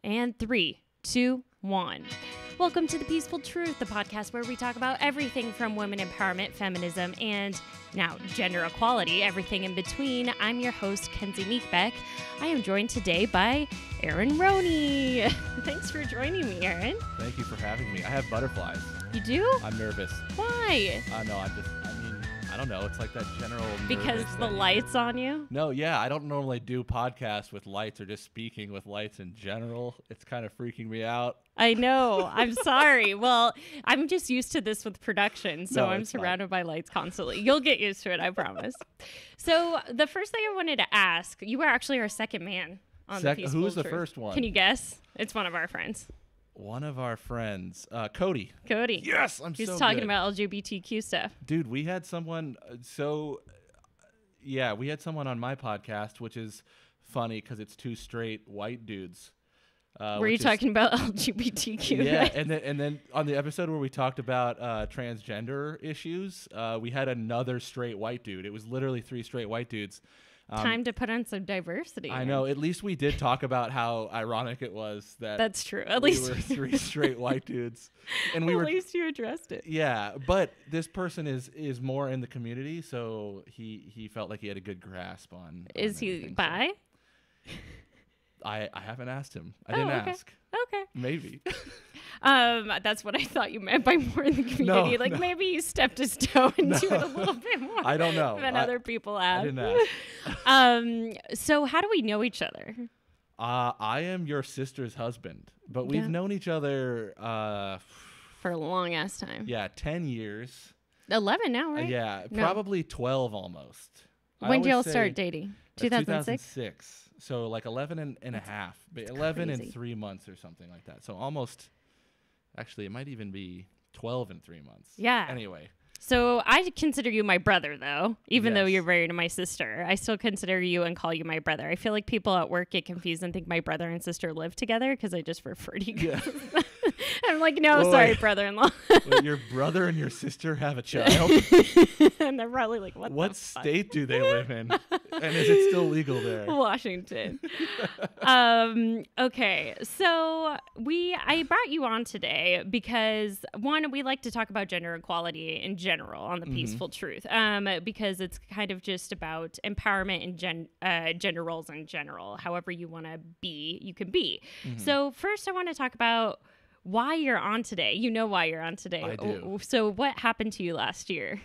And 3, 2, 1. Welcome to The Peaceful Truth, the podcast where we talk about everything from women empowerment, feminism, and now gender equality, everything in between. I'm your host, Kenzie Meekbeck. I am joined today by Roney. Thanks for joining me, Aaron. Thank you for having me. I have butterflies. You do? I'm nervous. Why? No, I don't know. It's like that general Because the light's on you? No, yeah. I don't normally do podcasts with lights or just speaking with lights in general. It's kind of freaking me out. I know. I'm sorry. Well, I'm just used to this with production, so I'm surrounded by lights constantly. You'll get used to it, I promise. So the first thing I wanted to ask, you were actually our second man on The Peaceful Who's Truth. the first one? Can you guess? It's one of our friends. One of our friends, Cody. Cody. Yes, He's so talking good. about LGBTQ stuff. Dude, we had someone, we had someone on my podcast, which is funny because it's two straight white dudes. Were you talking about LGBTQ? Yeah, and then on the episode where we talked about transgender issues, we had another straight white dude. It was literally 3 straight white dudes. Time to put on some diversity. I know. At least we did talk about how ironic it was that that's true. At we least were 3 straight white dudes, and at least you addressed it. Yeah, but this person is more in the community, so he felt like he had a good grasp on. Is he bi? So I haven't asked him. I didn't ask. Okay. Maybe. That's what I thought you meant by more in the community. No. Maybe you stepped his toe into it a little bit more. I don't know. Than other people have. I didn't ask. So how do we know each other? I am your sister's husband, but we've known each other for a long ass time. Yeah, 10 years. 11 now, right? Yeah, probably 12 almost. When did y'all start dating? 2006? 2006. So like 11 and a half. 11 crazy. and 3 months or something like that. So almost, actually, it might even be 12 and 3 months. Yeah. Anyway. So I consider you my brother, though. Even though Yes. you're married to my sister, I still consider you and call you my brother. I feel like people at work get confused and think my brother and sister live together because I just refer to you guys. Yeah. I'm like, no, Wait. sorry, brother-in-law. Wait, your brother and your sister have a child? And they're probably like, what state do they live in? And is it still legal there? Washington. Okay, so I brought you on today because, one, we like to talk about gender equality in general on The Peaceful Truth, because it's kind of just about empowerment and gender roles in general. However you want to be, you can be. So first I want to talk about why you're on today. You know why you're on today. I do. So what happened to you last year?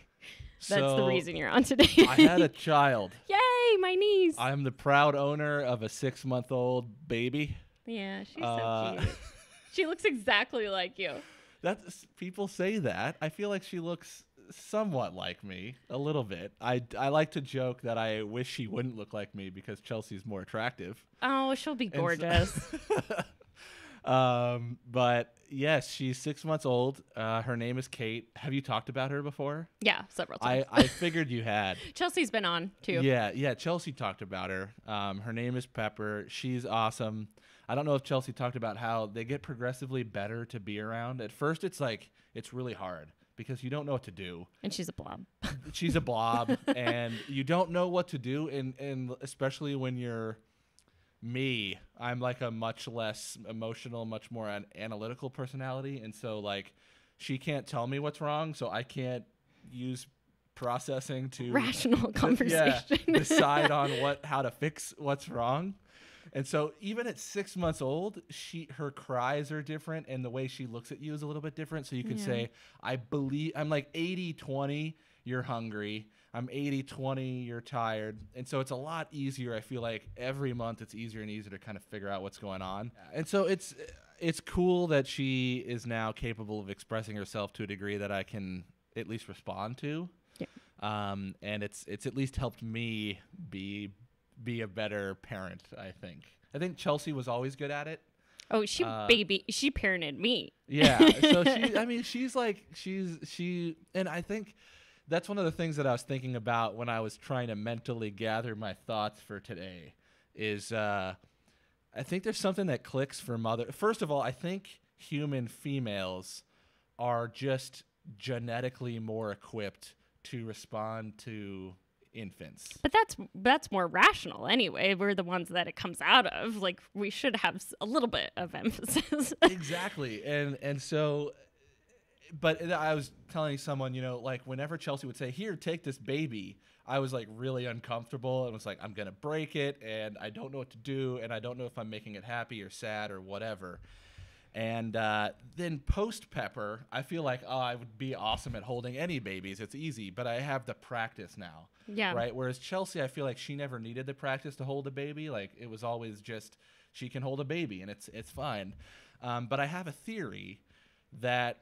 That's the reason you're on today. I had a child. Yay, my niece. I'm the proud owner of a 6-month-old baby. Yeah, she's so cute. She looks exactly like you. People say that. I feel like she looks somewhat like me, a little bit. I like to joke that I wish she wouldn't look like me because Chelsea's more attractive. Oh, she'll be gorgeous. But yes, she's 6 months old. Her name is Kate. Have you talked about her before? Yeah, several times. I figured you had. Chelsea's been on too. Yeah. Chelsea talked about her. Her name is Pepper. She's awesome. I don't know if Chelsea talked about how they get progressively better to be around. At first, it's really hard because you don't know what to do. And she's a blob. She's a blob, and you don't know what to do, and especially when you're me. I'm like a much less emotional, much more analytical personality, and so like she can't tell me what's wrong, so I can't use processing to rational conversation decide on how to fix what's wrong. And so even at 6 months old, her cries are different, and the way she looks at you is a little bit different. So you can say, I'm like 80-20, you're hungry. I'm 80-20, you're tired. And so it's a lot easier. I feel like every month it's easier and easier to kind of figure out what's going on. And so it's cool that she is now capable of expressing herself to a degree that I can at least respond to. Yeah. And it's at least helped me be a better parent, I think. I think Chelsea was always good at it. Oh, she parented me. Yeah. So and I think that's one of the things that I was thinking about when I was trying to mentally gather my thoughts for today is I think there's something that clicks for mother. First of all, I think human females are just genetically more equipped to respond to infants. But that's more rational anyway. We're the ones that it comes out of. Like, we should have a little bit of emphasis. Exactly. And so, but I was telling someone, you know, like whenever Chelsea would say, here, take this baby, I was like really uncomfortable and was like, I'm going to break it and I don't know what to do. And I don't know if I'm making it happy or sad or whatever. And then post Pepper, I feel like, oh, I would be awesome at holding any babies. It's easy, but I have the practice now. Yeah. Right. Whereas Chelsea, I feel like she never needed the practice to hold a baby. Like it was always just she can hold a baby and it's fine. But I have a theory that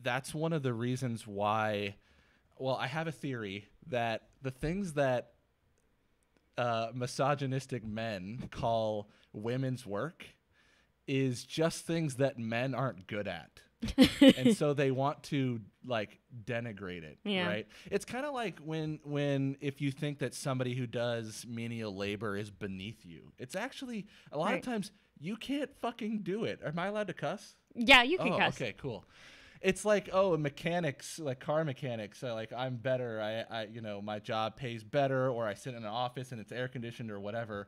that's one of the reasons why. Well, I have a theory that the things that misogynistic men call women's work is just things that men aren't good at. And so they want to like denigrate it, right? It's kind of like when if you think that somebody who does menial labor is beneath you. It's actually a lot of times you can't fucking do it. Am I allowed to cuss? Yeah, you can cuss. Okay, cool. It's like, oh, mechanics, like car mechanics, like I'm better. I you know, my job pays better, or I sit in an office and it's air conditioned or whatever.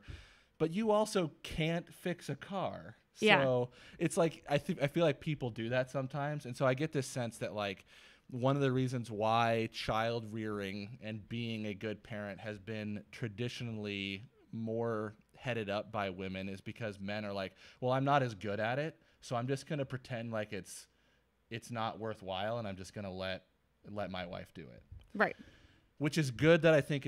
But you also can't fix a car. So it's like I feel like people do that sometimes. And so I get this sense that like one of the reasons why child rearing and being a good parent has been traditionally more headed up by women is because men are like, well, I'm not as good at it, so I'm just going to pretend like it's not worthwhile and I'm just going to let my wife do it. Right. Which is good that I think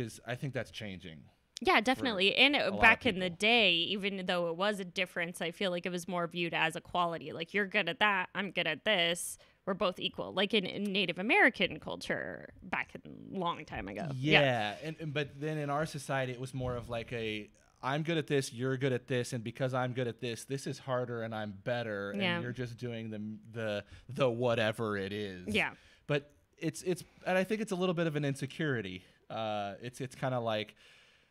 that's changing. Yeah, definitely. And back in the day, even though it was a difference, I feel like it was more viewed as equality. Like, you're good at that, I'm good at this. We're both equal. Like in Native American culture back a long time ago. Yeah. But then in our society, it was more of like I'm good at this, you're good at this, and because I'm good at this is harder and I'm better, and you're just doing the whatever it is. Yeah. But it's and I think it's a little bit of an insecurity. It's kind of like,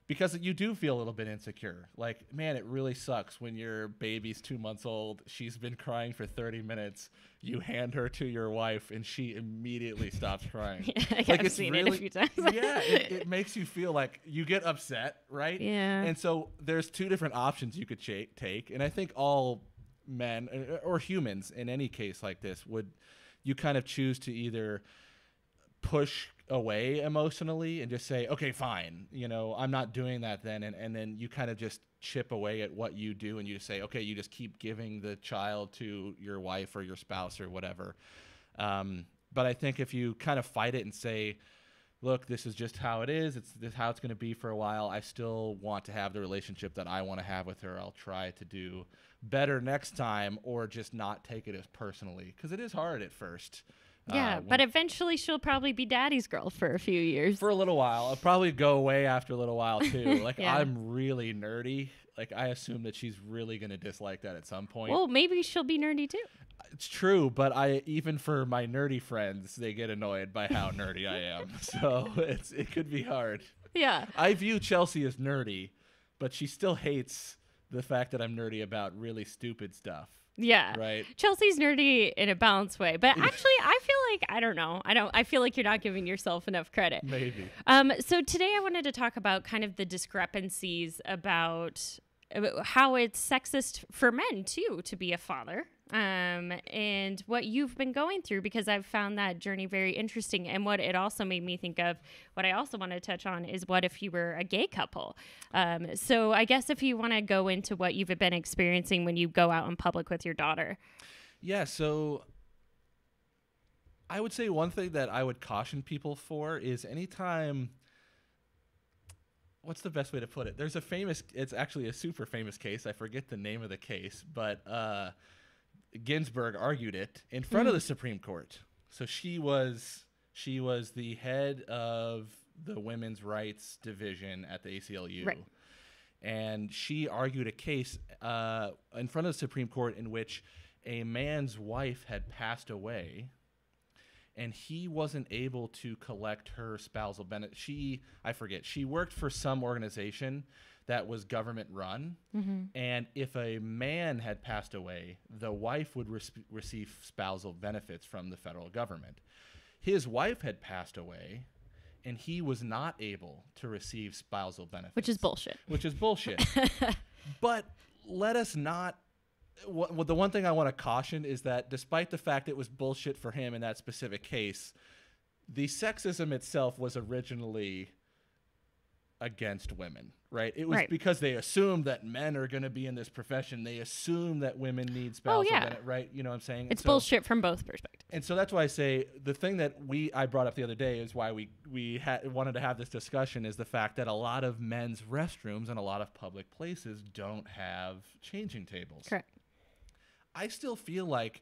because you do feel a little bit insecure. Like, man, it really sucks when your baby's 2 months old. She's been crying for 30 minutes. You hand her to your wife, and she immediately stops crying. I've seen it a few times. It makes you feel like you get upset, right? Yeah. And so there's two different options you could take. And I think all men, or humans in any case like this, you kind of choose to either push away emotionally and just say, okay, fine, you know, I'm not doing that then, and then you kind of just chip away at what you do, and you just say, okay, you just keep giving the child to your wife or your spouse or whatever. But I think if you kind of fight it and say, look, this is just how it is, this how it's going to be for a while, I still want to have the relationship that I want to have with her, I'll try to do better next time, or just not take it as personally, because it is hard at first. Yeah, but eventually she'll probably be daddy's girl for a few years. For a little while. I'll probably go away after a little while, too. Like, I'm really nerdy. Like, I assume that she's really going to dislike that at some point. Well, maybe she'll be nerdy, too. It's true, but even for my nerdy friends, they get annoyed by how nerdy I am. So it could be hard. Yeah. I view Chelsea as nerdy, but she still hates the fact that I'm nerdy about really stupid stuff. Yeah. Right. Chelsea's nerdy in a balanced way. But actually, I feel like, I don't know. I feel like you're not giving yourself enough credit. Maybe. So today I wanted to talk about kind of the discrepancies about how it's sexist for men, too, to be a father. And what you've been going through, because I've found that journey very interesting. And what it also made me think of, what I also want to touch on, is what if you were a gay couple? So I guess if you want to go into what you've been experiencing when you go out in public with your daughter. Yeah, so I would say one thing that I would caution people for is anytime, what's the best way to put it? There's it's actually a super famous case. I forget the name of the case, but Ginsburg argued it in front of the Supreme Court. So she was the head of the women's rights division at the ACLU. Right. And she argued a case in front of the Supreme Court in which a man's wife had passed away and he wasn't able to collect her spousal benefit. She worked for some organization that was government run. Mm-hmm. And if a man had passed away, the wife would receive spousal benefits from the federal government. His wife had passed away, and he was not able to receive spousal benefits. Which is bullshit. But let us not. The one thing I want to caution is that despite the fact it was bullshit for him in that specific case, the sexism itself was originally against women, right? It was because they assumed that men are going to be in this profession. They assume that women need spousal benefit, right? You know what I'm saying? It's bullshit from both perspectives. And so that's why I say the thing that I brought up the other day is why we wanted to have this discussion is the fact that a lot of men's restrooms and a lot of public places don't have changing tables. Correct. I still feel like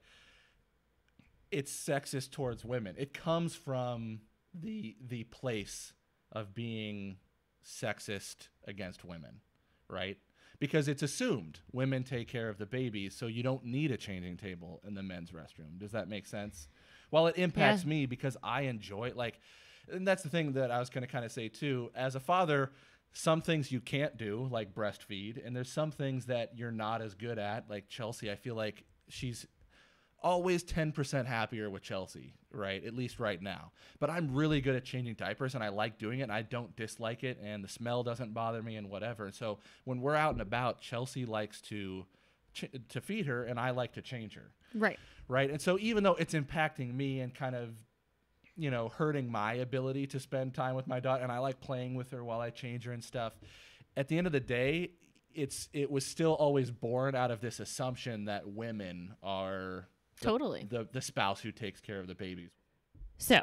it's sexist towards women. It comes from the place of being sexist against women, right? Because it's assumed women take care of the babies, so you don't need a changing table in the men's restroom. Does that make sense? Well, it impacts me because I enjoy it. Like, and that's the thing that I was going to kind of say too. As a father, some things you can't do, like breastfeed, and there's some things that you're not as good at. Like Chelsea, I feel like she's always 10% happier with Chelsea, right? At least right now. But I'm really good at changing diapers, and I like doing it, and I don't dislike it, and the smell doesn't bother me and whatever. So when we're out and about, Chelsea likes to feed her, and I like to change her. Right? And so even though it's impacting me and kind of, you know, hurting my ability to spend time with my daughter, and I like playing with her while I change her and stuff, at the end of the day, it was still always born out of this assumption that women are the spouse who takes care of the babies. So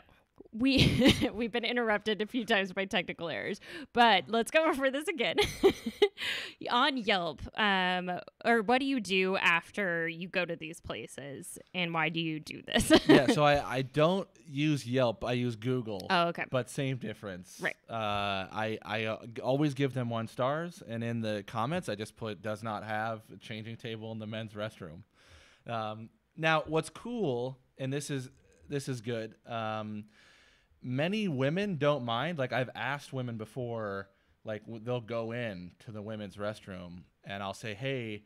we've been interrupted a few times by technical errors, but let's go over this again. On Yelp, or what do you do after you go to these places, and why do you do this? So I don't use Yelp. I use Google. Oh, okay. But same difference. Right. I always give them 1 star, and in the comments I just put does not have a changing table in the men's restroom. Now, what's cool, and this is good. Many women don't mind. Like, I've asked women before, like, they'll go in to the women's restroom, and I'll say, hey,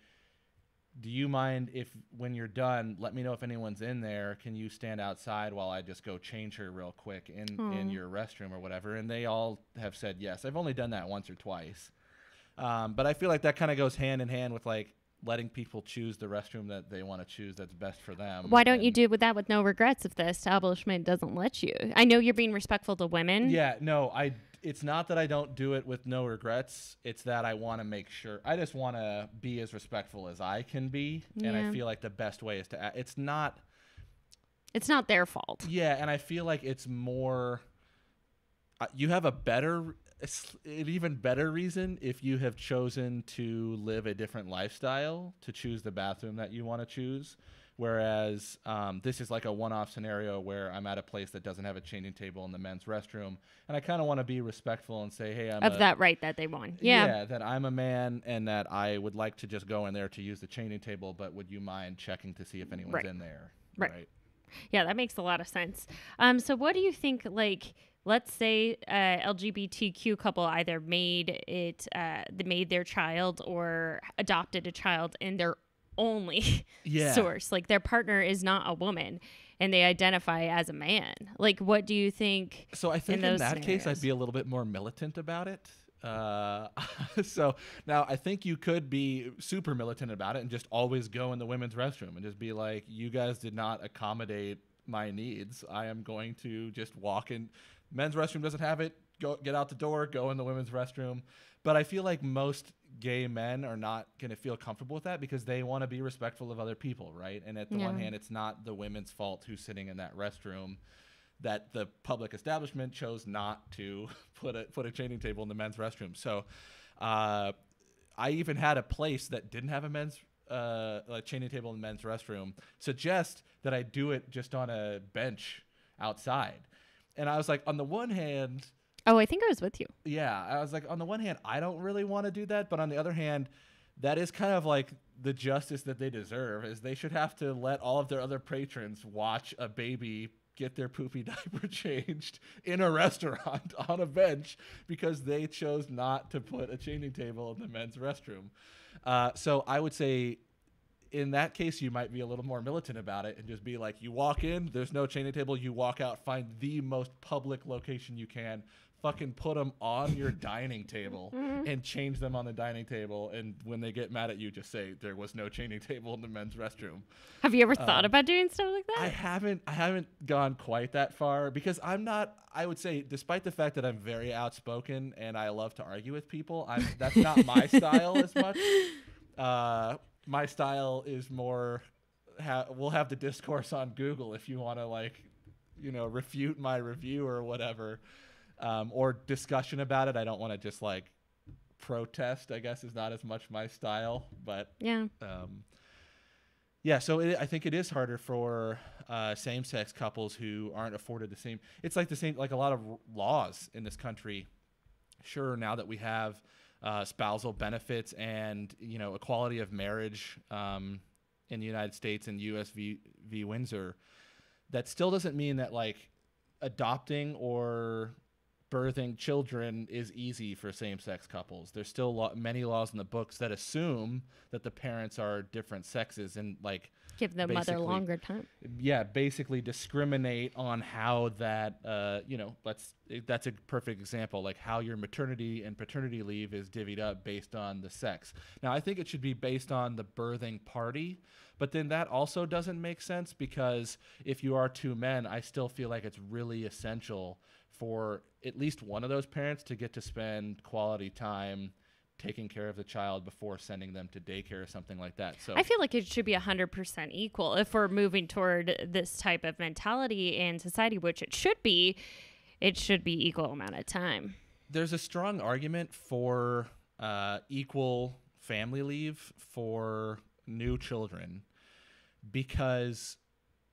do you mind if when you're done, let me know if anyone's in there. Can you stand outside while I just go change her real quick in your restroom or whatever? And they all have said yes. I've only done that once or twice. But I feel like that kind of goes hand in hand with, like, letting people choose the restroom that they want to choose that's best for them. Why don't you do that with no regrets if the establishment doesn't let you? I know you're being respectful to women. Yeah, no, it's not that I don't do it with no regrets. It's that I want to make sure. I just want to be as respectful as I can be, and I feel like the best way is to it's not their fault. Yeah, and I feel like it's more you have an even better reason if you have chosen to live a different lifestyle to choose the bathroom that you want to choose. Whereas this is like a one-off scenario where I'm at a place that doesn't have a changing table in the men's restroom, and I kind of want to be respectful and say, hey, that right that they want. Yeah, that I'm a man and that I would like to just go in there to use the changing table, but would you mind checking to see if anyone's in there? Right. Yeah, that makes a lot of sense. So what do you think, like, let's say LGBTQ couple either made their child or adopted a child in their only source, like their partner is not a woman and they identify as a man. Like, what do you think? So I think in that case, I'd be a little bit more militant about it. So now I think you could be super militant about it and just always go in the women's restroom and just be like, you guys did not accommodate my needs. I am going to just walk in. Men's restroom doesn't have it. Go get out the door, go in the women's restroom. But I feel like most gay men are not going to feel comfortable with that because they want to be respectful of other people, right? And at the one hand, it's not the women's fault who's sitting in that restroom that the public establishment chose not to put a changing table in the men's restroom. So I even had a place that didn't have a men's changing table in the men's restroom suggest that I do it just on a bench outside. And I was like, on the one hand... Oh, I think I was with you. Yeah, I was like, on the one hand, I don't really want to do that. But on the other hand, that is kind of like the justice that they deserve, is they should have to let all of their other patrons watch a baby get their poopy diaper changed in a restaurant on a bench because they chose not to put a changing table in the men's restroom. So I would say in that case, you might be a little more militant about it and just be like, you walk in, there's no changing table. You walk out, find the most public location you can, fucking put them on your dining table and change them on the dining table. And when they get mad at you, just say there was no changing table in the men's restroom. Have you ever thought about doing stuff like that? I haven't gone quite that far because I would say, despite the fact that I'm very outspoken and I love to argue with people, that's not my style as much. My style is more, we'll have the discourse on Google if you want to refute my review or whatever. Or discussion about it. I don't want to just protest, I guess, is not as much my style, but yeah. So I think it is harder for same-sex couples who aren't afforded the same. It's like a lot of laws in this country. Sure, now that we have spousal benefits and equality of marriage in the United States and U.S. v. Windsor, that still doesn't mean that adopting or birthing children is easy for same-sex couples. There's still many laws in the books that assume that the parents are different sexes and give the mother longer time. Yeah, basically discriminate on how that that's a perfect example, how your maternity and paternity leave is divvied up based on the sex. Now, I think it should be based on the birthing party, but then that also doesn't make sense because if you are two men, I still feel like it's really essential for at least one of those parents to get to spend quality time taking care of the child before sending them to daycare or something like that. So I feel like it should be 100% equal if we're moving toward this type of mentality in society, which it should be equal amount of time. There's a strong argument for equal family leave for new children because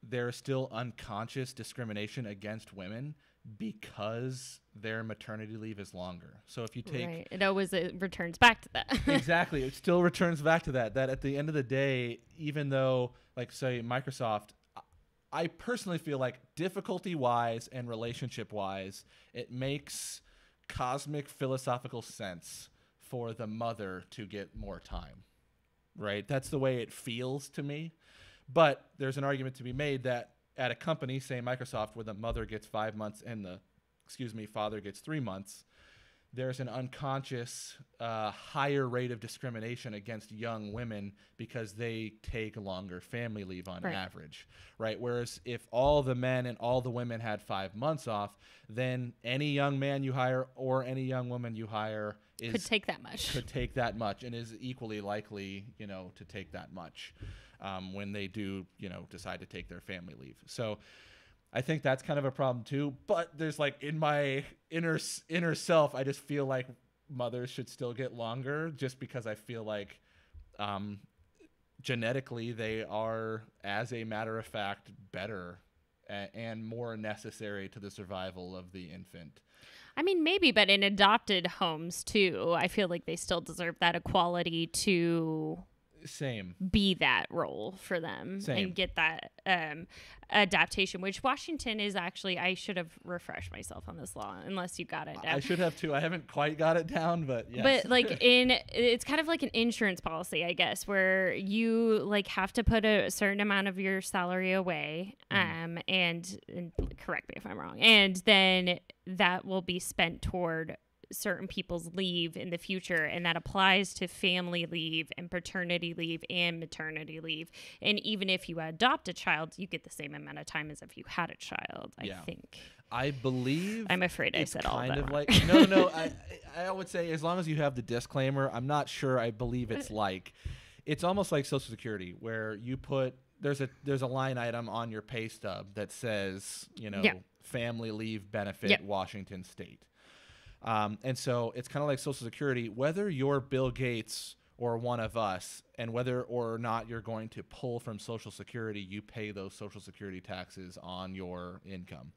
there's still unconscious discrimination against women because their maternity leave is longer. So if you take... Right. It always returns back to that. Exactly. It still returns back to that at the end of the day, even though, say, Microsoft, I personally feel like difficulty-wise and relationship-wise, it makes cosmic philosophical sense for the mother to get more time, right? That's the way it feels to me. But there's an argument to be made that at a company, say Microsoft, where the mother gets 5 months and the father gets 3 months, there's an unconscious higher rate of discrimination against young women because they take longer family leave on average, right? Whereas if all the men and all the women had 5 months off, then any young man you hire or any young woman you hire could take that much and is equally likely, to take that much when they do, decide to take their family leave. So I think that's kind of a problem too. But there's in my inner self, I just feel like mothers should still get longer just because I feel like genetically they are, as a matter of fact, better and more necessary to the survival of the infant. I mean, maybe, but in adopted homes too, I feel like they still deserve that equality to be that role for them and get that adaptation, which Washington is actually, I should have refreshed myself on this law unless you got it down. I should have too. I haven't quite got it down, but yes. But it's kind of like an insurance policy, I guess, where you have to put a certain amount of your salary away, and correct me if I'm wrong, and then that will be spent toward certain people's leave in the future, and that applies to family leave and paternity leave and maternity leave. And even if you adopt a child, you get the same amount of time as if you had a child. I think. I believe. I'm afraid I said all that. Kind of wrong. No. I would say as long as you have the disclaimer, I'm not sure. I believe it's almost like Social Security, where you put there's a line item on your pay stub that says family leave benefit Washington State. And so it's kind of like Social Security, whether you're Bill Gates or one of us, and whether or not you're going to pull from Social Security, you pay those Social Security taxes on your income.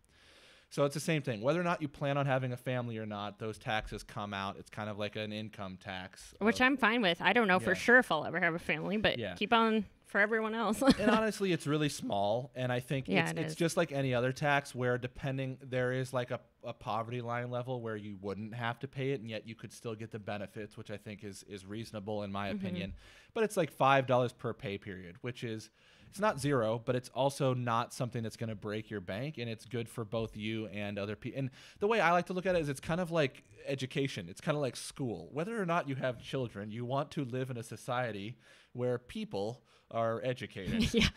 So it's the same thing. Whether or not you plan on having a family or not, those taxes come out. It's kind of like an income tax. Which I'm fine with. I don't know for sure if I'll ever have a family, but keep on for everyone else. And honestly, it's really small. And I think it's just like any other tax where there is like a poverty line level where you wouldn't have to pay it, and yet you could still get the benefits, which I think is reasonable in my opinion. But it's like $5 per pay period, which is, it's not zero, but it's also not something that's going to break your bank, and it's good for both you and other people. And the way I like to look at it is it's kind of like education. It's kind of like school. Whether or not you have children, you want to live in a society where people are educated. Yeah.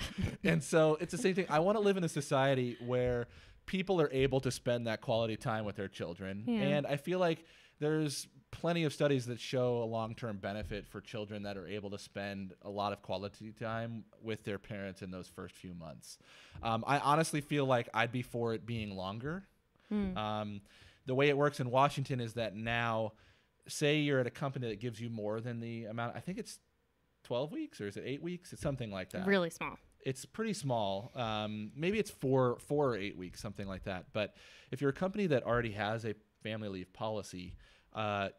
And so it's the same thing. I want to live in a society where people are able to spend that quality time with their children. Yeah. And I feel like there's plenty of studies that show a long-term benefit for children that are able to spend a lot of quality time with their parents in those first few months. I honestly feel like I'd be for it being longer. The way it works in Washington is that now, say you're at a company that gives you more than the amount, I think it's 12 weeks or is it 8 weeks? It's something like that. Really small. It's pretty small. Maybe it's 4 or 8 weeks, something like that. But if you're a company that already has a family leave policy,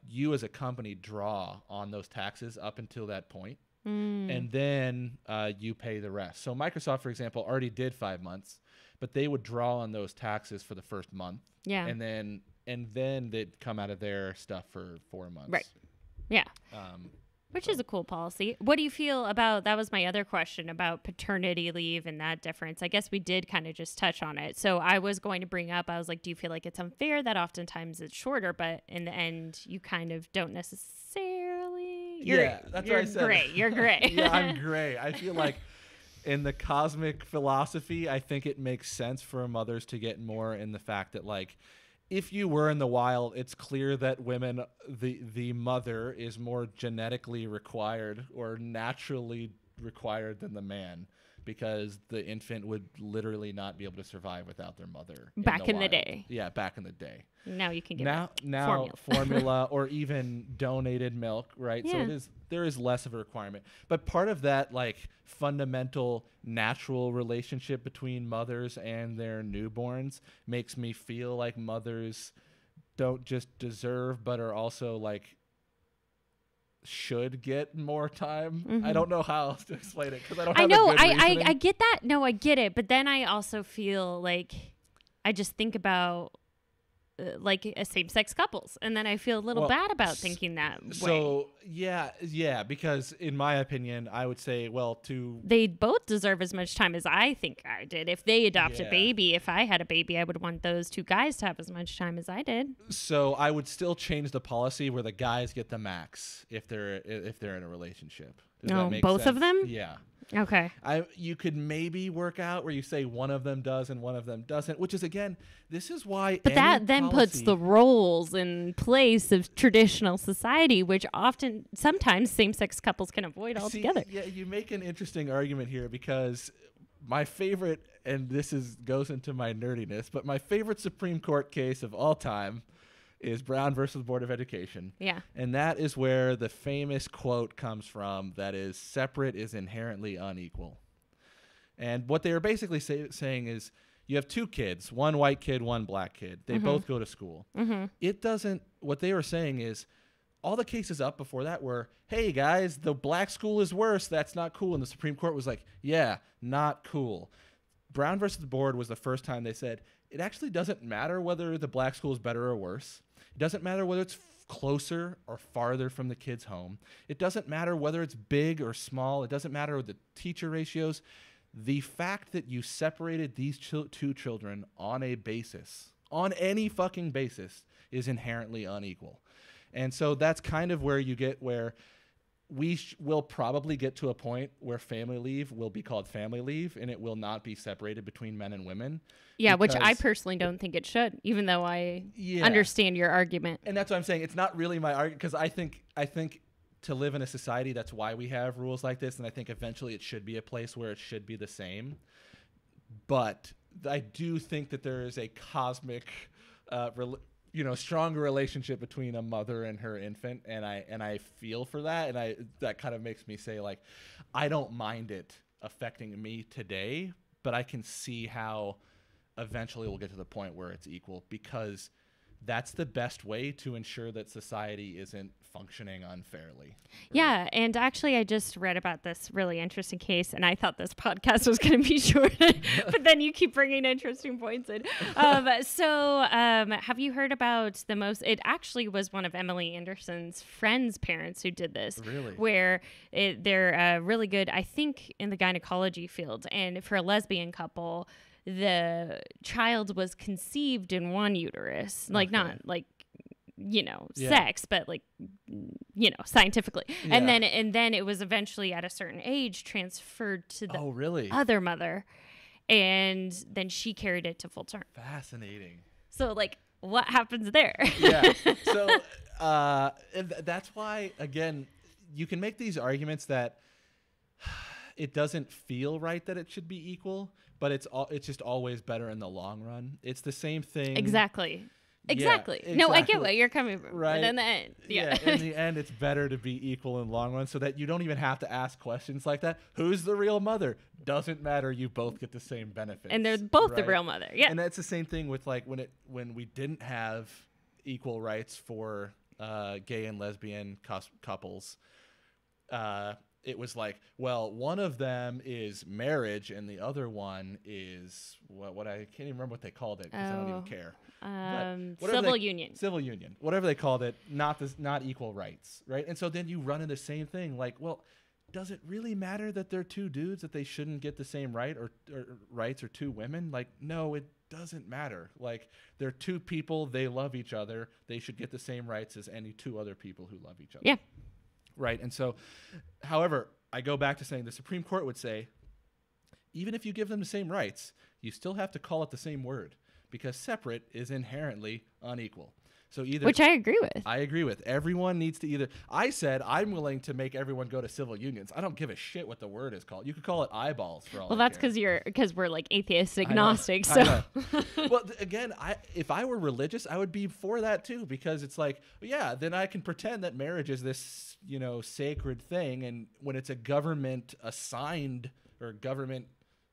you as a company draw on those taxes up until that point, and then you pay the rest. So Microsoft, for example, already did 5 months, but they would draw on those taxes for the first month. Yeah. And then they'd come out of their stuff for 4 months. Right. Yeah. Which is a cool policy. What do you feel about, that was my other question about paternity leave and that difference. I guess we did kind of just touch on it. So I was going to bring up, I was like, do you feel like it's unfair that oftentimes it's shorter, but in the end you kind of don't necessarily? That's what I said. Gray. You're gray. Yeah, I'm gray. I feel like in the cosmic philosophy, I think it makes sense for mothers to get more in the fact that, like, if you were in the wild, it's clear that women, the mother is more genetically required or naturally required than the man, because the infant would literally not be able to survive without their mother. Back in the day. Yeah, back in the day. Now you can get now formula or even donated milk, right? Yeah. So there is less of a requirement. But part of that, like, fundamental natural relationship between mothers and their newborns makes me feel like mothers don't just deserve, but are also like should get more time. I don't know how else to explain it because I don't have a good reasoning. I get that. No, I get it. But then I also feel like I just think about like same-sex couples, and then I feel a little bad about thinking that way. So yeah, because in my opinion, I would say, they both deserve as much time as I think I did. If they adopt a baby, if I had a baby, I would want those two guys to have as much time as I did. So I would still change the policy where the guys get the max if they're in a relationship. Does that make both sense? of them? Yeah. Okay. You could maybe work out where you say one of them does and one of them doesn't, which is, again, this is why. But that then puts the roles in place of traditional society, which sometimes same-sex couples can avoid altogether. Yeah, you make an interesting argument here, because my favorite, and this goes into my nerdiness, but my favorite Supreme Court case of all time is Brown versus Board of Education. Yeah. And that is where the famous quote comes from, that is, separate is inherently unequal. And what they are basically saying is, you have two kids, one white kid, one black kid. They both go to school. What they were saying is, all the cases up before that were, hey guys, the black school is worse, that's not cool. And the Supreme Court was like, yeah, not cool. Brown versus the Board was the first time they said, it actually doesn't matter whether the black school is better or worse. It doesn't matter whether it's closer or farther from the kid's home. It doesn't matter whether it's big or small. It doesn't matter the teacher ratios. The fact that you separated these two children on any fucking basis, is inherently unequal. And so that's kind of where you get where we will probably get to a point where family leave will be called family leave, and it will not be separated between men and women. Yeah, which I personally don't think it should, even though I understand your argument. And that's what I'm saying. It's not really my argument, because I think to live in a society, that's why we have rules like this, and I think eventually it should be a place where it should be the same. But I do think that there is a cosmic stronger relationship between a mother and her infant, and I feel for that, and that kind of makes me say, like, I don't mind it affecting me today, but I can see how eventually we'll get to the point where it's equal, because that's the best way to ensure that society isn't functioning unfairly. Right? Yeah, and actually I just read about this really interesting case, and I thought this podcast was going to be short, but then you keep bringing interesting points in. Have you heard about it actually was one of Emily Anderson's friends' parents who did this. Really? Where they're really good, I think, in the gynecology field, and for a lesbian couple, the child was conceived in one uterus, like not like, sex, but like, scientifically. Yeah. And then it was eventually at a certain age transferred to the other mother. And then she carried it to full term. Fascinating. So like, what happens there? Yeah. So that's why, again, you can make these arguments that it doesn't feel right that it should be equal, but it's just always better in the long run. It's the same thing. Exactly. No, I get what you're coming from. Right. But in the end, in the end, it's better to be equal in the long run, so that you don't even have to ask questions like that. Who's the real mother? Doesn't matter. You both get the same benefits. And they're both the real mother. Yeah. And that's the same thing with like when we didn't have equal rights for gay and lesbian couples. It was like, well, one of them is marriage and the other one is what I can't even remember what they called it because I don't even care. Civil union. Civil union, whatever they called it, not equal rights, right? And so then you run into the same thing, like, well, does it really matter that they're two dudes that they shouldn't get the same rights or two women? Like, no, it doesn't matter. Like, they're two people, they love each other, they should get the same rights as any two other people who love each other. Yeah. Right. And so, however, I go back to saying the Supreme Court would say, even if you give them the same rights, you still have to call it the same word because separate is inherently unequal. So which I agree with. I agree with. Everyone needs to I said I'm willing to make everyone go to civil unions. I don't give a shit what the word is called. You could call it eyeballs for all. Well, that's because we're like atheist agnostic. So well, again, if I were religious, I would be for that too, because it's like, yeah, then I can pretend that marriage is this, sacred thing, and when it's a government assigned or government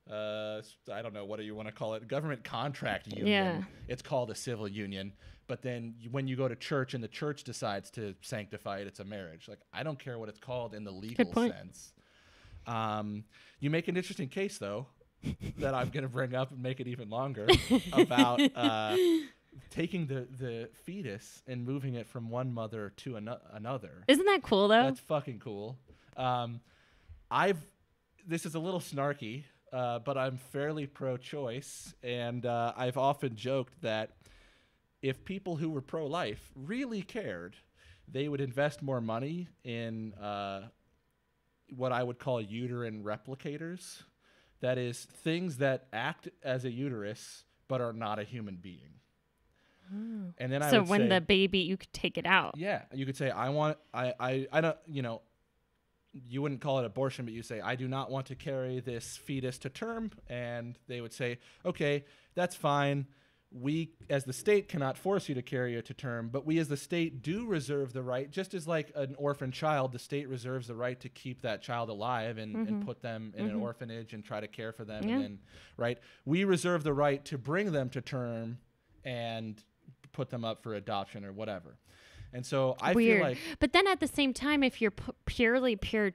I don't know, what do you want to call it? Government contract union. Yeah. It's called a civil union. But then when you go to church and the church decides to sanctify it, it's a marriage. Like, I don't care what it's called in the legal sense. You make an interesting case, though, that I'm going to bring up and make it even longer about taking the fetus and moving it from one mother to another. Isn't that cool, though? That's fucking cool. This is a little snarky, but I'm fairly pro-choice, and I've often joked that if people who were pro-life really cared, they would invest more money in what I would call uterine replicators. That is, things that act as a uterus but are not a human being. Oh. And then so when the baby, you could take it out. Yeah, you could say, I don't, you wouldn't call it abortion, but you say, I do not want to carry this fetus to term. And they would say, okay, that's fine. We, as the state, cannot force you to carry it to term, but we as the state do reserve the right, just as like an orphan child, the state reserves the right to keep that child alive and put them in an orphanage and try to care for them. Yeah. And then, right, we reserve the right to bring them to term and put them up for adoption or whatever. And so I feel like... But then at the same time, if you're pure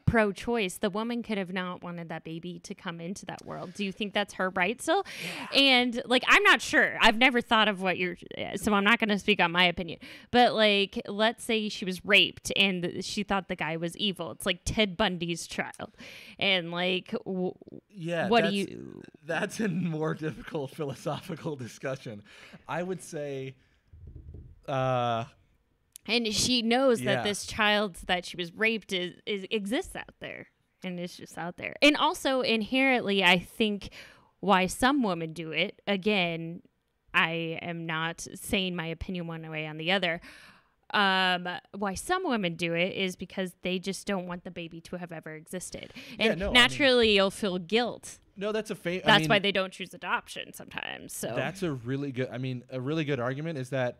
pro-choice, the woman could have not wanted that baby to come into that world. Do you think that's her right still? Yeah. And like, I'm not sure. I've never thought of what so I'm not going to speak on my opinion. But like, let's say she was raped and she thought the guy was evil. It's like Ted Bundy's child. And like, that's a more difficult philosophical discussion. I would say, and she knows that this child that she was raped exists out there, and it's just out there. And also inherently, I think why some women do it, again, I am not saying my opinion one way on the other. Why some women do it is because they just don't want the baby to have ever existed. And naturally, you'll feel guilt. No, that's That's why they don't choose adoption sometimes. So that's a really good argument is that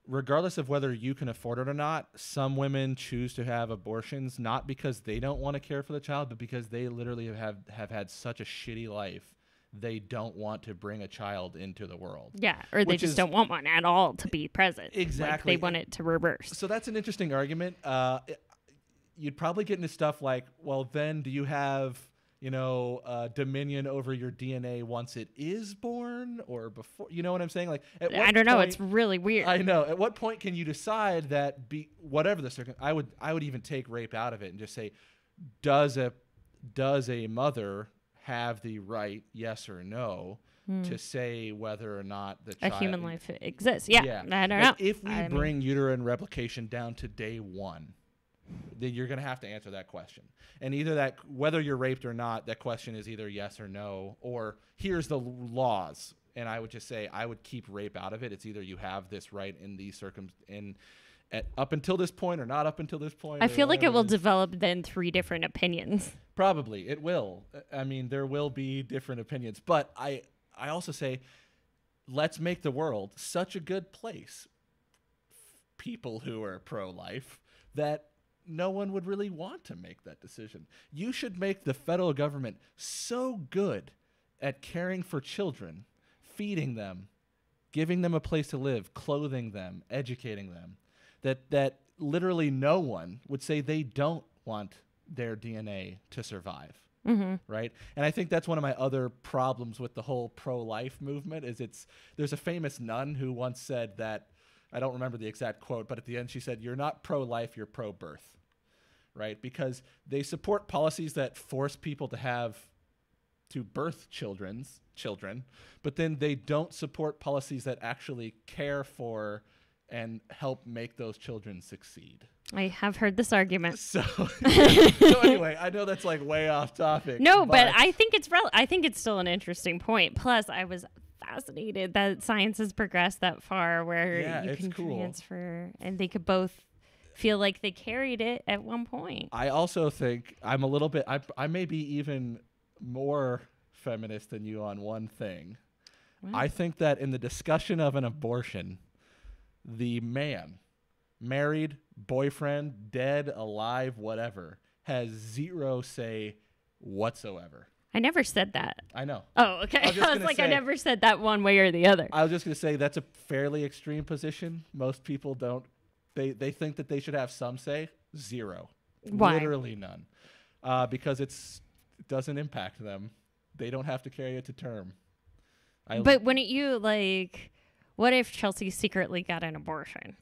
regardless of whether you can afford it or not, some women choose to have abortions not because they don't want to care for the child, but because they literally have had such a shitty life they don't want to bring a child into the world. Yeah, or they just don't want one at all to be present. Exactly. Like they want it to reverse. So that's an interesting argument. You'd probably get into stuff like, well, then do you have, dominion over your DNA once it is born or before? You know what I'm saying? Like, I don't know. It's really weird. I know. At what point can you decide that whatever the I would even take rape out of it and just say, does a mother have the right, yes or no, to say whether or not the child, a human life exists? Yeah. I don't know. If we bring uterine replication down to day 1, then you're going to have to answer that question. And either that, whether you're raped or not, that question is either yes or no, or here's the laws. And I would just say I would keep rape out of it. It's either you have this right in these up until this point or not up until this point. I feel like it will develop then 3 different opinions. Probably it will. I mean, there will be different opinions, but I also say, let's make the world such a good place, people who are pro-life, that no one would really want to make that decision. You should make the federal government so good at caring for children, feeding them, giving them a place to live, clothing them, educating them, that literally no one would say they don't want their DNA to survive. Right? And I think that's one of my other problems with the whole pro-life movement is there's a famous nun who once said that, I don't remember the exact quote, but at the end she said, you're not pro-life, you're pro-birth. Right? Because they support policies that force people to birth children, but then they don't support policies that actually care for and help make those children succeed. I have heard this argument. So anyway, I know that's like way off topic. No, but I think it's still an interesting point. Plus, I was fascinated that science has progressed that far where you can transfer and they could both feel like they carried it at one point. I also think I'm a little bit, I may be even more feminist than you on one thing. Wow. I think that in the discussion of an abortion, the man, married, boyfriend, dead, alive, whatever, has zero say whatsoever. I never said that. I know. Oh, okay. I was like, I never said that one way or the other. I was just going to say that's a fairly extreme position. Most people don't. They think that they should have some say. Zero. Why? Literally none. Because it doesn't impact them. They don't have to carry it to term. But wouldn't you, what if Chelsea secretly got an abortion?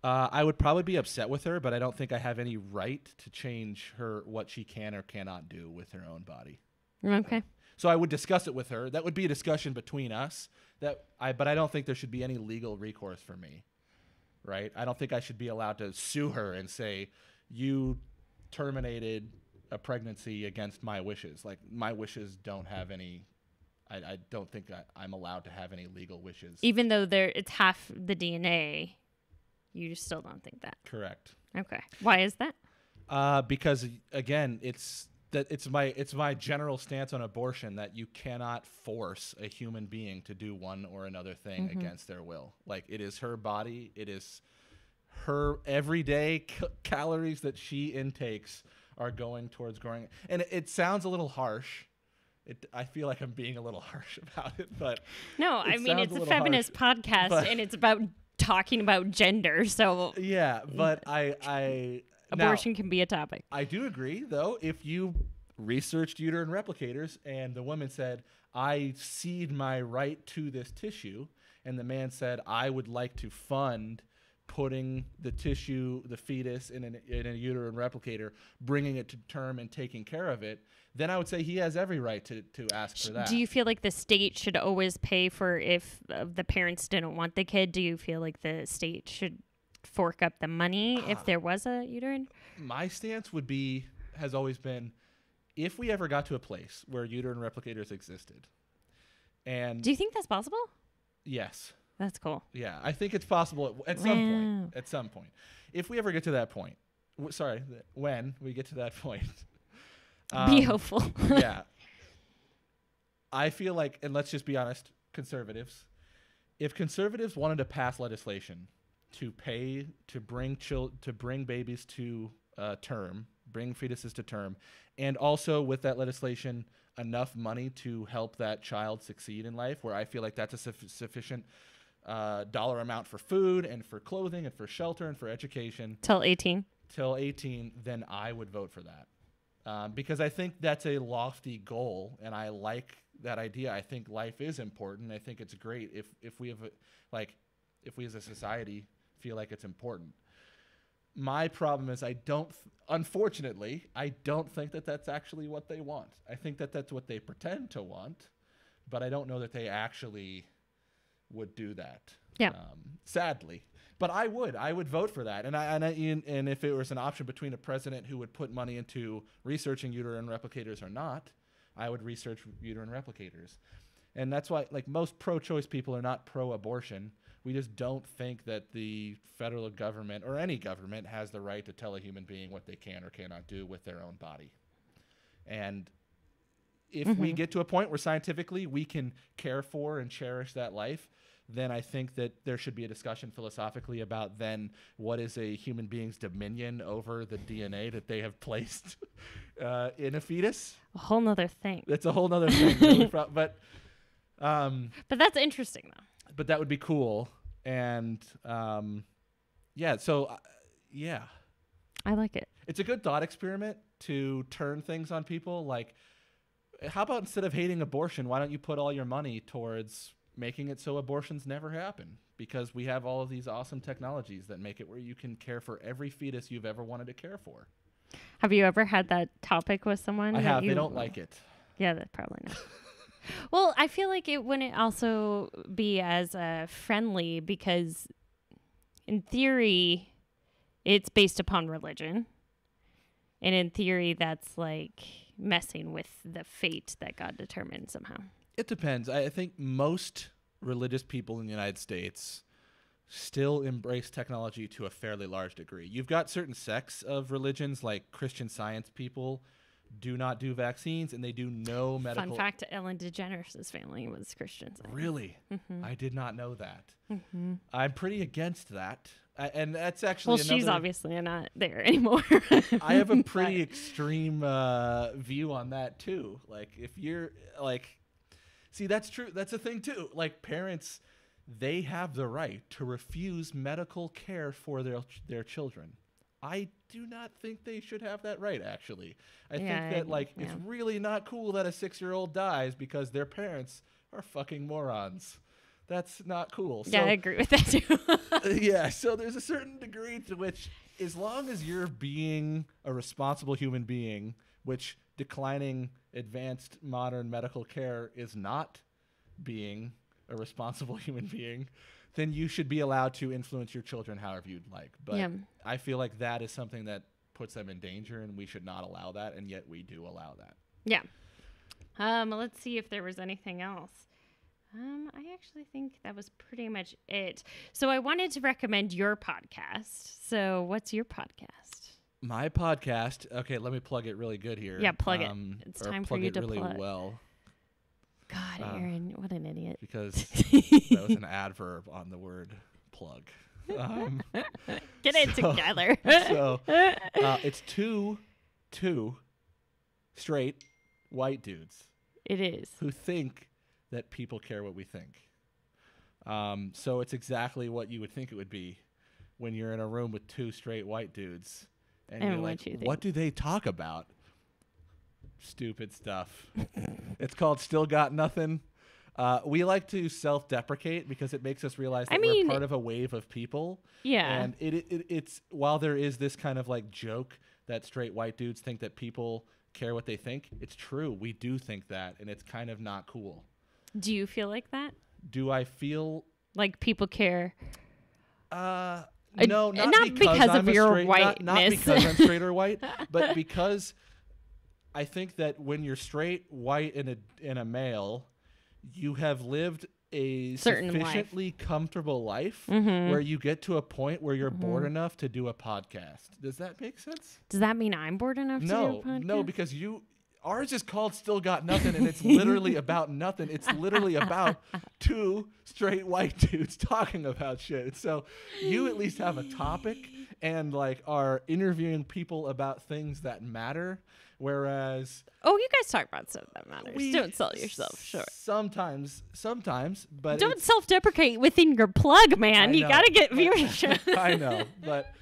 I would probably be upset with her, but I don't think I have any right to change what she can or cannot do with her own body. Okay. So I would discuss it with her. That would be a discussion between us. But I don't think there should be any legal recourse for me. Right? I don't think I should be allowed to sue her and say, you terminated a pregnancy against my wishes. Like, my wishes don't have any, I don't think I'm allowed to have any legal wishes. Even though it's half the DNA, you still don't think that? Correct. Okay. Why is that? Because, again, it's my general stance on abortion that you cannot force a human being to do one or another thing against their will. Like, it is her body. It is her everyday calories that she intakes are going towards growing. And it sounds a little harsh. I feel like I'm being a little harsh about it, but no, I mean, it's a feminist podcast and it's about talking about gender. So yeah, but abortion can be a topic. I do agree, though, if you researched uterine replicators and the woman said, I cede my right to this tissue, and the man said, I would like to fund putting the tissue, the fetus, in a uterine replicator, bringing it to term and taking care of it, then I would say he has every right to ask for that. Do you feel like the state should always pay for if the parents didn't want the kid? Do you feel like the state should fork up the money if there was a uterine? My stance has always been, if we ever got to a place where uterine replicators existed, and do you think that's possible? Yes. That's cool. Yeah, I think it's possible at some point. At some point, if we ever get to that point, when we get to that point, be hopeful. Yeah, I feel like, and let's just be honest, conservatives. If conservatives wanted to pass legislation to bring babies to term bring fetuses to term. And also with that legislation, enough money to help that child succeed in life, where I feel like that's a sufficient dollar amount for food and for clothing and for shelter and for education. Till 18, then I would vote for that. Because I think that's a lofty goal, and I like that idea. I think life is important. I think it's great if we as a society feel like it's important. My problem is unfortunately, I don't think that that's actually what they want. I think that that's what they pretend to want, but I don't know that they actually would do that. Yeah. Sadly. But I would vote for that. And if it was an option between a president who would put money into researching uterine replicators or not, I would research uterine replicators. And that's why, like, most pro-choice people are not pro-abortion. We just don't think that the federal government or any government has the right to tell a human being what they can or cannot do with their own body. And if we get to a point where scientifically we can care for and cherish that life, then I think that there should be a discussion philosophically about then what is a human being's dominion over the DNA that they have placed in a fetus. A whole nother thing. That's a whole nother thing. Really but that's interesting, though. But that would be cool. And yeah. I like it. It's a good thought experiment to turn things on people. Like, how about instead of hating abortion, why don't you put all your money towards making it so abortions never happen? Because we have all of these awesome technologies that make it where you can care for every fetus you've ever wanted to care for. Have you ever had that topic with someone? I have. They don't like it. Yeah, that's probably not. Well, I feel like it wouldn't also be as friendly because, in theory, it's based upon religion. And in theory, that's like messing with the fate that God determined somehow. It depends. I think most religious people in the United States still embrace technology to a fairly large degree. You've got certain sects of religions, like Christian Science people, do not do vaccines, and they do no medical... Fun fact, Ellen DeGeneres' family was Christian Science. Really? Mm-hmm. I did not know that. Mm-hmm. I'm pretty against that. And that's actually she's obviously not there anymore. I have a pretty extreme view on that, too. Like, if you're, like... See, that's true. That's a thing, too. Like, parents, they have the right to refuse medical care for their children. I do not think they should have that right, actually. I think that, it's really not cool that a 6-year-old dies because their parents are fucking morons. That's not cool. Yeah, I agree with that, too. Yeah, so there's a certain degree to which, as long as you're being a responsible human being, which declining advanced modern medical care is not being a responsible human being, then you should be allowed to influence your children however you'd like. But I feel like that is something that puts them in danger, and we should not allow that, and yet we do allow that. Yeah. Let's see if there was anything else. I actually think that was pretty much it. So I wanted to recommend your podcast. So what's your podcast? My podcast. Okay, let me plug it really good here. Yeah, plug it. It's time for you to plug. Plug it really well. God, Aaron, what an idiot. Because that was an adverb on the word plug. Get it together. So it's two straight white dudes. It is. Who think that people care what we think. So it's exactly what you would think it would be when you're in a room with two straight white dudes. And you're like, what do they talk about? Stupid stuff. It's called Still Got Nothing. We like to self-deprecate because it makes us realize that we're part of a wave of people. Yeah. And it's while there is this kind of like joke that straight white dudes think that people care what they think, it's true. We do think that, and it's kind of not cool. Do you feel like that? Do I feel like people care? No, not because of your whiteness. Not because I'm straight or white, but because I think that when you're straight, white, and a male, you have lived a sufficiently comfortable life where you get to a point where you're bored enough to do a podcast. Does that make sense? Does that mean I'm bored enough to do a podcast? No, because ours is called Still Got Nothing, and it's literally about nothing. It's literally about two straight white dudes talking about shit. So you at least have a topic, and like are interviewing people about things that matter. Whereas, you guys talk about stuff that matters. Don't sell yourself short. Sometimes, but don't self-deprecate within your plug, man. You gotta get viewership. I know, but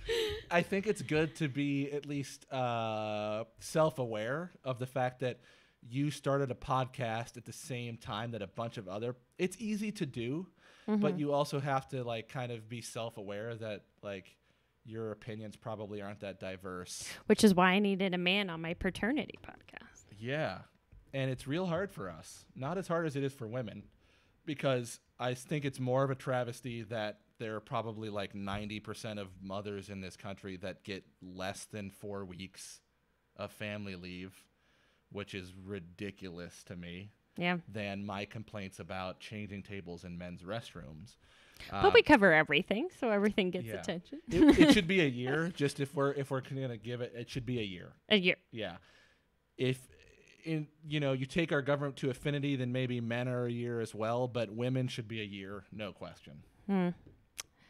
I think it's good to be at least self-aware of the fact that you started a podcast at the same time that a bunch of other. It's easy to do, but you also have to like kind of be self-aware that like your opinions probably aren't that diverse. Which is why I needed a man on my paternity podcast. Yeah. And it's real hard for us. Not as hard as it is for women, because I think it's more of a travesty that there are probably like 90% of mothers in this country that get less than 4 weeks of family leave, which is ridiculous to me. Yeah. Than my complaints about changing tables in men's restrooms. But we cover everything, so everything gets attention. It should be a year. Just if we're gonna give it, it should be a year. A year. Yeah. If you take our government to affinity, then maybe men are a year as well, but women should be a year, no question.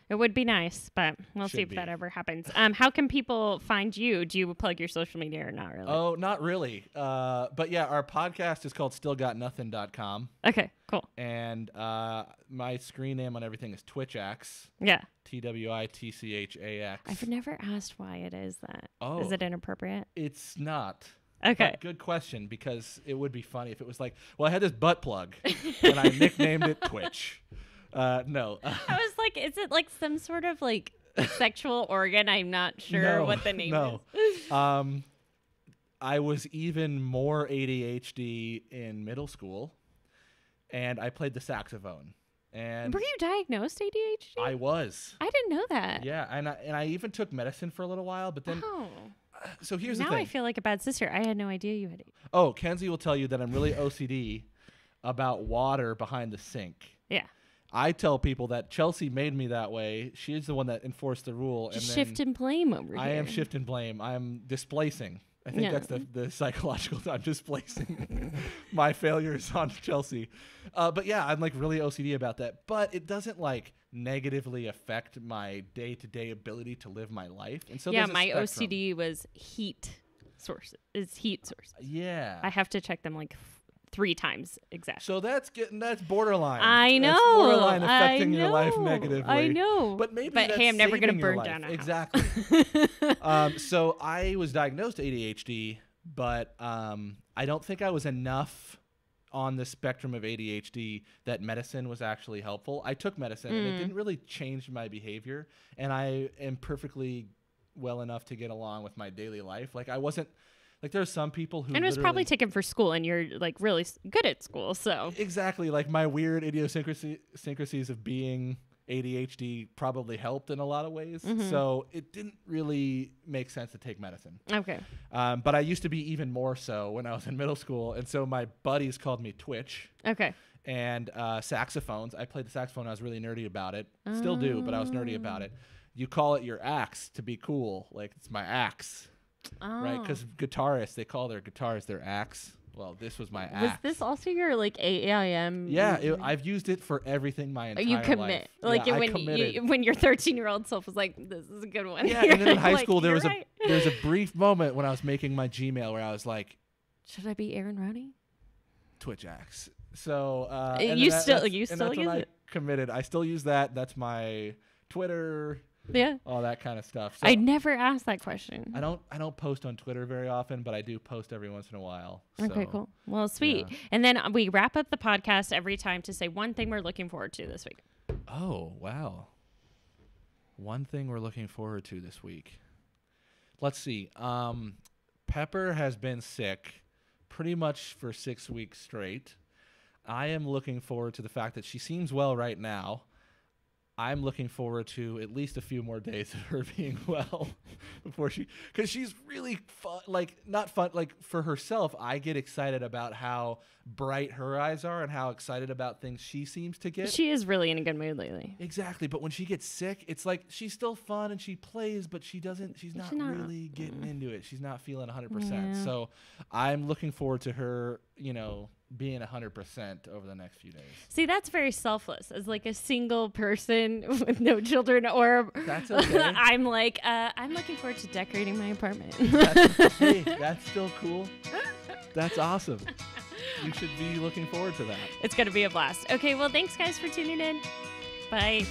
It would be nice, but we'll see if that ever happens. How can people find you? Do you plug your social media or not really? Oh, not really. But yeah, our podcast is called stillgotnothing.com. Okay, cool. And my screen name on everything is Twitchax. Yeah. TWITCHAX. I've never asked why it is that. Oh. Is it inappropriate? It's not. Okay. But good question, because it would be funny if it was like, well, I had this butt plug, and I nicknamed it Twitch. No. I was like, is it like some sort of like sexual organ? I'm not sure what the name is. I was even more ADHD in middle school, and I played the saxophone. And were you diagnosed ADHD? I was. I didn't know that. Yeah, and I even took medicine for a little while, but then. Oh. So here's the thing. Now I feel like a bad sister. I had no idea you had ADHD. Oh, Kenzie will tell you that I'm really OCD about water behind the sink. Yeah. I tell people that Chelsea made me that way. She's the one that enforced the rule. Just shift and blame over here. I am shift and blame. I'm displacing. I think that's the psychological. I'm displacing my failures on Chelsea. But yeah, I'm like really OCD about that. But it doesn't like negatively affect my day-to-day ability to live my life. And so my OCD was heat sources. Yeah. I have to check them like 3 times exactly. So that's borderline. I know. That's borderline affecting your life negatively. I know. But maybe hey, I'm never going to burn down a house. Exactly. So I was diagnosed ADHD, but I don't think I was enough on the spectrum of ADHD that medicine was actually helpful. I took medicine and it didn't really change my behavior, and I am perfectly well enough to get along with my daily life. Like I wasn't. Like there are some people who. And it was probably taken for school, and you're like really good at school, so. Exactly, like my weird idiosyncrasies of being ADHD probably helped in a lot of ways. So it didn't really make sense to take medicine. Okay. But I used to be even more so when I was in middle school, and so my buddies called me Twitch. Okay. And saxophones. I played the saxophone. I was really nerdy about it. Still do, but I was nerdy about it. You call it your axe to be cool. Like it's my axe. Oh. Right, because guitarists, they call their guitars their axe. Well, this was my axe. Was this also your like AIM? Yeah, I've used it for everything my entire life. You commit. Life. Like when your 13-year-old self was like, this is a good one. Yeah, and then in high school there was a brief moment when I was making my Gmail where I was like, should I be Aaron Roney? Twitch axe. So you still use it. I committed. I still use that. That's my Twitter. Yeah. All that kind of stuff. So I never asked that question. I don't post on Twitter very often, but I do post every once in a while. Okay, cool. Well, sweet. Yeah. And then we wrap up the podcast every time to say one thing we're looking forward to this week. Oh, wow. One thing we're looking forward to this week. Let's see. Pepper has been sick pretty much for 6 weeks straight. I am looking forward to the fact that she seems well right now. I'm looking forward to at least a few more days of her being well before because she's really fun, not fun, for herself. I get excited about how bright her eyes are and how excited about things she seems to get. She is really in a good mood lately. Exactly. But when she gets sick, it's like she's still fun and she plays, but she's not really getting into it. She's not feeling 100%. Yeah. So I'm looking forward to her, being 100% over the next few days. See, that's very selfless. As like a single person with no children, or that's okay. I'm like, I'm looking forward to decorating my apartment. Hey, that's still cool. That's awesome. You should be looking forward to that. It's going to be a blast. Okay, well, thanks guys for tuning in. Bye.